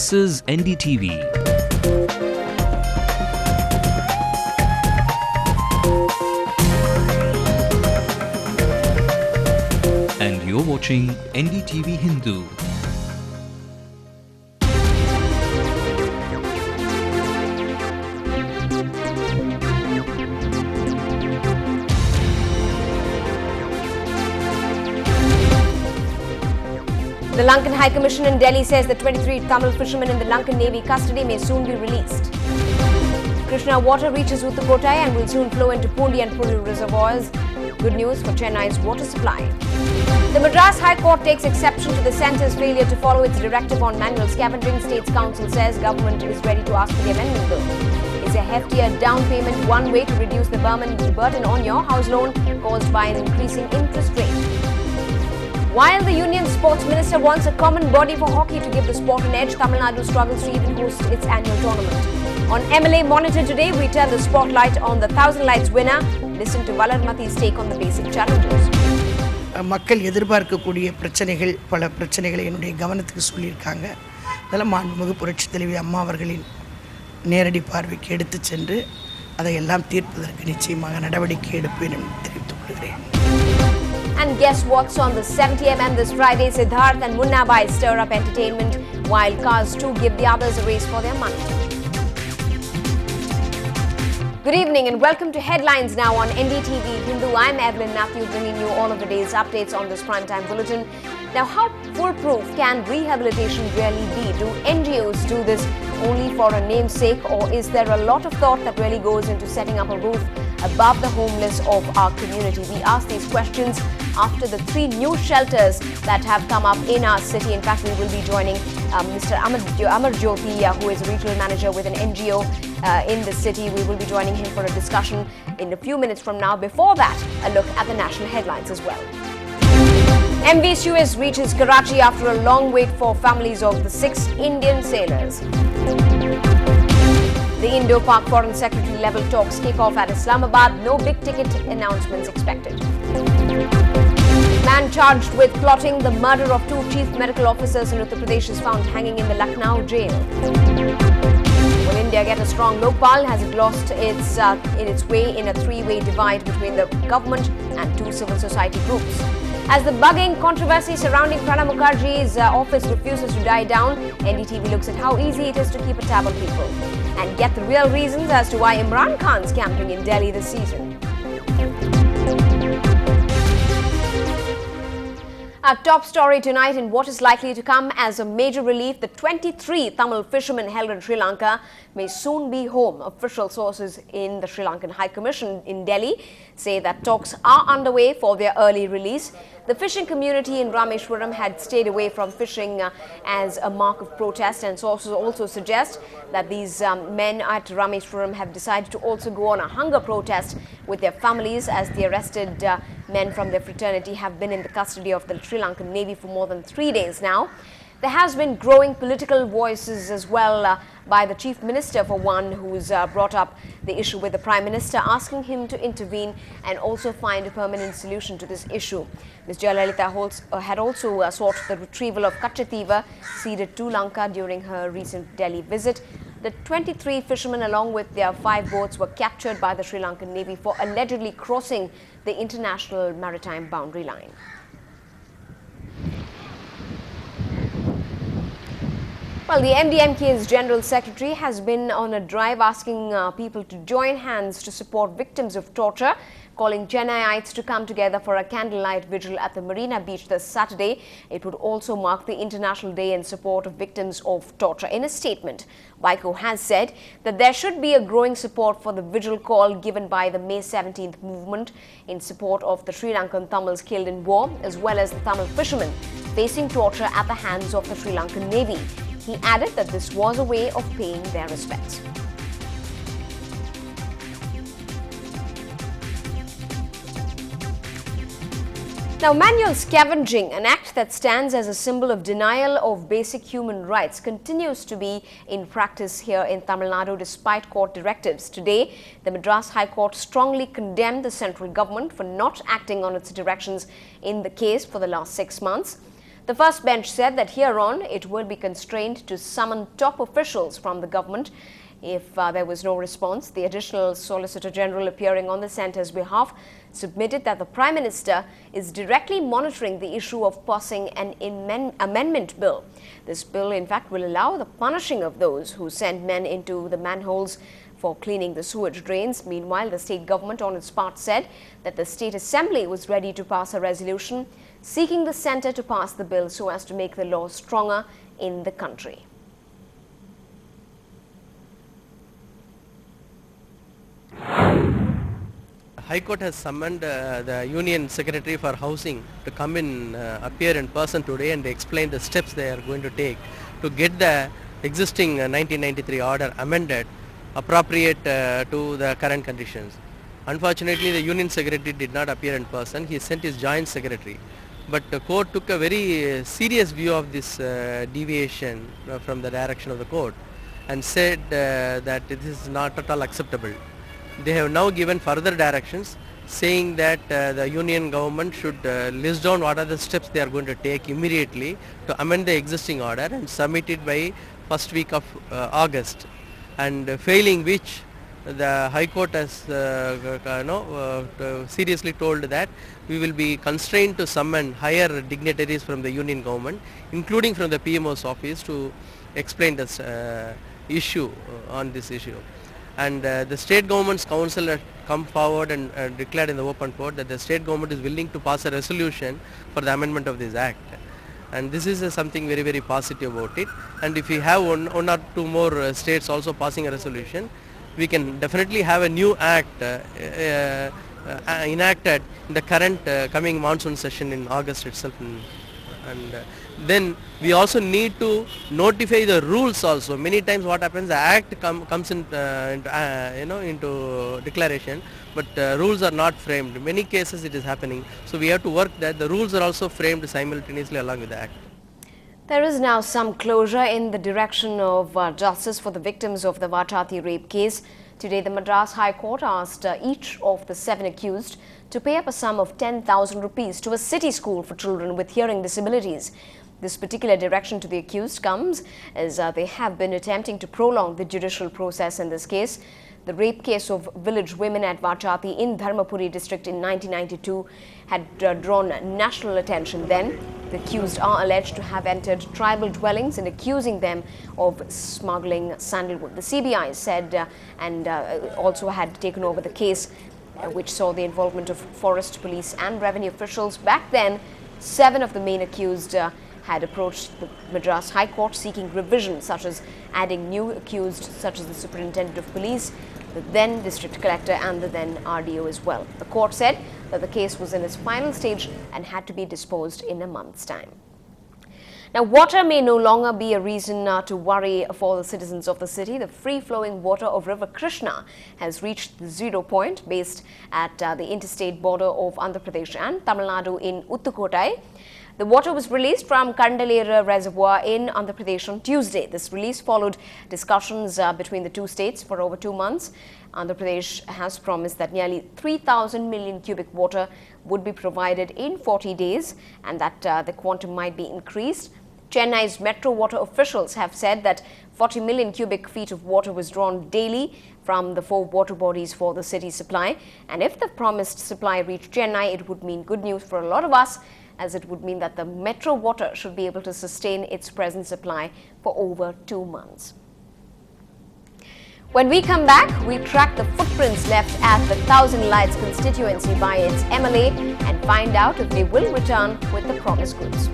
This is NDTV. And you're watching Ndtv-Hindu. The Lankan High Commission in Delhi says the 23 Tamil fishermen in the Lankan Navy custody may soon be released. Krishna water reaches Uttukottai and will soon flow into Pundi and Puru reservoirs. Good news for Chennai's water supply. The Madras High Court takes exception to the centre's failure to follow its directive on manual scavenging. State's Council says government is ready to ask for the amendment bill. Is a heftier down payment one way to reduce the burden on your house loan caused by an increasing interest rate? While the Union Sports Minister wants a common body for hockey to give the sport an edge, Tamil Nadu struggles to even host its annual tournament. On MLA Monitor today, we turn the spotlight on the 1000 Lights winner. Listen to Valarmathi's take on the basic challenges. மக்கள் எதிர்பார்க்கக்கூடிய பிரச்சனைகள் பல பிரச்சனைகளை என்னுடைய கவனத்துக்கு சொல்லியிருக்காங்க. அதெல்லாம் மாண்புமிகு புரட்சித் தலைவி அம்மா அவர்களின் நேரடி பார்வைக்கு எடுத்து சென்று அதையெல்லாம் தீர்ப்பதற்கு நிச்சயமாக நடவடிக்கை எடுப்பேன் என்று தெரிவித்துக் கொள்கிறேன். And guess what's on the 70mm this Friday? Siddharth and Munna Bai stir up entertainment while Cars 2 give the others a race for their money. Good evening and welcome to Headlines now on Ndtv-Hindu. I'm Evelyn Matthew bringing you all of the day's updates on this primetime bulletin. Now, how foolproof can rehabilitation really be? Do NGOs do this only for a namesake, or is there a lot of thought that really goes into setting up a roof above the homeless of our community? We ask these questions after the 3 new shelters that have come up in our city. In fact, we will be joining Mr. Amar Jyoti, who is a regional manager with an NGO in the city. We will be joining him for a discussion in a few minutes from now. Before that, a look at the national headlines as well. MV Suez reaches Karachi after a long wait for families of the 6 Indian sailors. The Indo-Pak Foreign Secretary level talks kick off at Islamabad. No big ticket announcements expected. Man charged with plotting the murder of 2 chief medical officers in Uttar Pradesh is found hanging in the Lucknow jail. Will India get a strong Lokpal? Has it lost its way in a 3-way divide between the government and 2 civil society groups? As the bugging controversy surrounding Pranab Mukherjee's office refuses to die down, NDTV looks at how easy it is to keep a tab on people and get the real reasons as to why Imran Khan's camping in Delhi this season. Our top story tonight in what is likely to come as a major relief, the 23 Tamil fishermen held in Sri Lanka may soon be home. Official sources in the Sri Lankan High Commission in Delhi say that talks are underway for their early release. The fishing community in Rameshwaram had stayed away from fishing as a mark of protest, and sources also suggest that these men at Rameshwaram have decided to also go on a hunger protest with their families, as the arrested men from their fraternity have been in the custody of the Sri Lankan Navy for more than 3 days now. There has been growing political voices as well by the Chief Minister, for one, who's brought up the issue with the Prime Minister, asking him to intervene and also find a permanent solution to this issue. Ms. Jayalalitha had also sought the retrieval of Kachativa, ceded to Lanka during her recent Delhi visit. The 23 fishermen, along with their 5 boats, were captured by the Sri Lankan Navy for allegedly crossing the international maritime boundary line. Well, the MDMK's General Secretary has been on a drive asking people to join hands to support victims of torture, calling Chennaiites to come together for a candlelight vigil at the Marina Beach this Saturday. It would also mark the International Day in support of victims of torture. In a statement, WICO has said that there should be a growing support for the vigil call given by the May 17th movement in support of the Sri Lankan Tamils killed in war, as well as the Tamil fishermen facing torture at the hands of the Sri Lankan Navy. He added that this was a way of paying their respects. Now, manual scavenging, an act that stands as a symbol of denial of basic human rights, continues to be in practice here in Tamil Nadu despite court directives. Today, the Madras High Court strongly condemned the central government for not acting on its directions in the case for the last 6 months. The first bench said that hereon it will be constrained to summon top officials from the government. If there was no response, the additional Solicitor General appearing on the centre's behalf submitted that the Prime Minister is directly monitoring the issue of passing an amendment bill. This bill, in fact, will allow the punishing of those who send men into the manholes for cleaning the sewage drains. Meanwhile, the state government on its part said that the State Assembly was ready to pass a resolution seeking the centre to pass the bill so as to make the law stronger in the country. High Court has summoned the Union Secretary for Housing to come in, appear in person today and explain the steps they are going to take to get the existing 1993 order amended appropriate to the current conditions. Unfortunately, the Union Secretary did not appear in person. He sent his Joint Secretary. But the court took a very serious view of this deviation from the direction of the court and said that this is not at all acceptable. They have now given further directions saying that the union government should list down what are the steps they are going to take immediately to amend the existing order and submit it by first week of August, and failing which the High Court has seriously told that we will be constrained to summon higher dignitaries from the union government, including from the PMO's office, to explain this issue on this issue. And the state government's council had come forward and declared in the open court that the state government is willing to pass a resolution for the amendment of this act. And this is something very, very positive about it. And if we have one or two more states also passing a resolution, we can definitely have a new act enacted in the current coming monsoon session in August itself. And then we also need to notify the rules also. Many times what happens, the act comes into declaration, but rules are not framed. In many cases it is happening. So we have to work that the rules are also framed simultaneously along with the act. There is now some closure in the direction of justice for the victims of the Vachati rape case. Today, the Madras High Court asked each of the 7 accused to pay up a sum of 10,000 rupees to a city school for children with hearing disabilities. This particular direction to the accused comes as they have been attempting to prolong the judicial process in this case. The rape case of village women at Vachati in Dharmapuri district in 1992 had drawn national attention then. The accused are alleged to have entered tribal dwellings and accusing them of smuggling sandalwood. The CBI said and also had taken over the case, which saw the involvement of forest police and revenue officials. Back then, 7 of the main accused had approached the Madras High Court seeking revision, such as adding new accused such as the Superintendent of Police, the then District Collector and the then RDO as well. The court said that the case was in its final stage and had to be disposed in a month's time. Now, water may no longer be a reason to worry for the citizens of the city. The free-flowing water of River Krishna has reached the 0 point based at the interstate border of Andhra Pradesh and Tamil Nadu in Uttukottai. The water was released from Kandalera Reservoir in Andhra Pradesh on Tuesday. This release followed discussions between the two states for over 2 months. Andhra Pradesh has promised that nearly 3,000 million cubic water would be provided in 40 days and that the quantum might be increased. Chennai's metro water officials have said that 40 million cubic feet of water was drawn daily from the 4 water bodies for the city's supply. And if the promised supply reached Chennai, it would mean good news for a lot of us, as it would mean that the metro water should be able to sustain its present supply for over 2 months. When we come back, we track the footprints left at the Thousand Lights constituency by its MLA and find out if they will return with the promised goods.